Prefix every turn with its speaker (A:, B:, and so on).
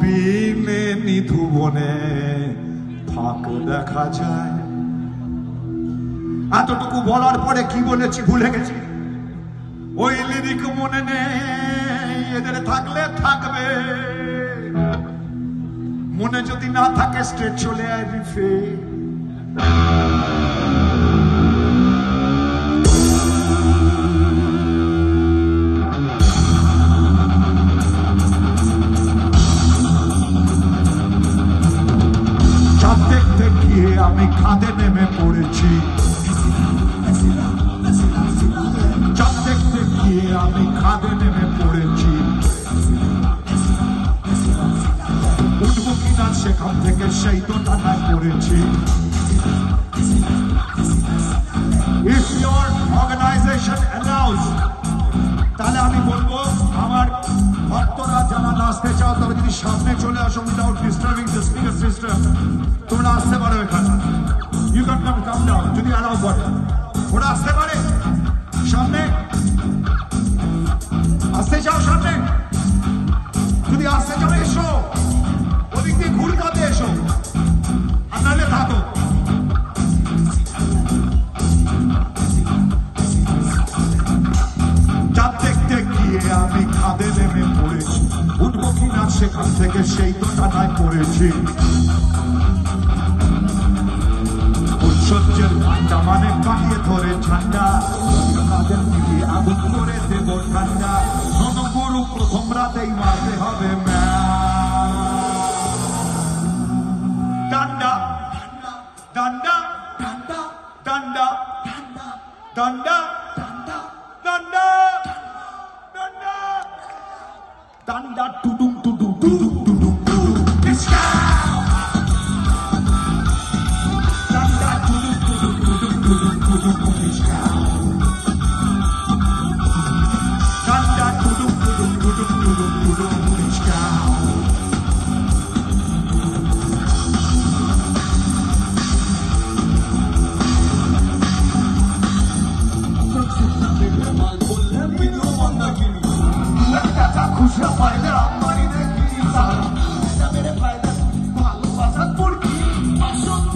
A: বিনে নিধুবনে ফাঁক দেখা যায়। এতটুকু বলার পরে কি বলেছি ভুলে গেছি, ওই লিরিক মনে নেই। এদের থাকলে থাকবে, মনে যদি না থাকে স্ট্রেট চলে আয় রিফে। চাঁদ দেখতে গিয়ে আমি খাদে নেমে পড়েছি, চাঁদ দেখতে গিয়ে আমি খাদে নেমে পড়েছি। উঠবো কিনা সেখান থেকে সেই তো টানায় পড়েছি। If your organization allows, তাহলে আমি বলবো আমার ভক্তরা যারা নাচতে চাও তবে যদি সামনে চলে আসো without disturbing the speaker system, তোমরা আসতে পারো এখানে। You can come down যদি allow করে। ওরা আসতে পারে সামনে, আসতে চাও সামনে, যদি আসতে চাও এসো, ওদিক দিয়ে ঘুরকাতে এসো, আর নাহলে থাকো। চাঁদ দেখতে গিয়ে আমি খাদে নেমে পড়েছি, উঠবো কিনা সেখান থেকে সেই তো টানায় পড়েছি। সূর্যের ঠান্ডা মানে পাকিয়ে ধরে ঠান্ডা, কাদের দিকে আগুন করে দেব ঠান্ডা। ননগুরু প্রথম রাতেই মারতে হবে ডান্ডা ডান্ডা ডান্ডা ডান্ডা ডান্ডা ডান্ডা ডান্ডা ডান্ডা ডান্ডা টুটু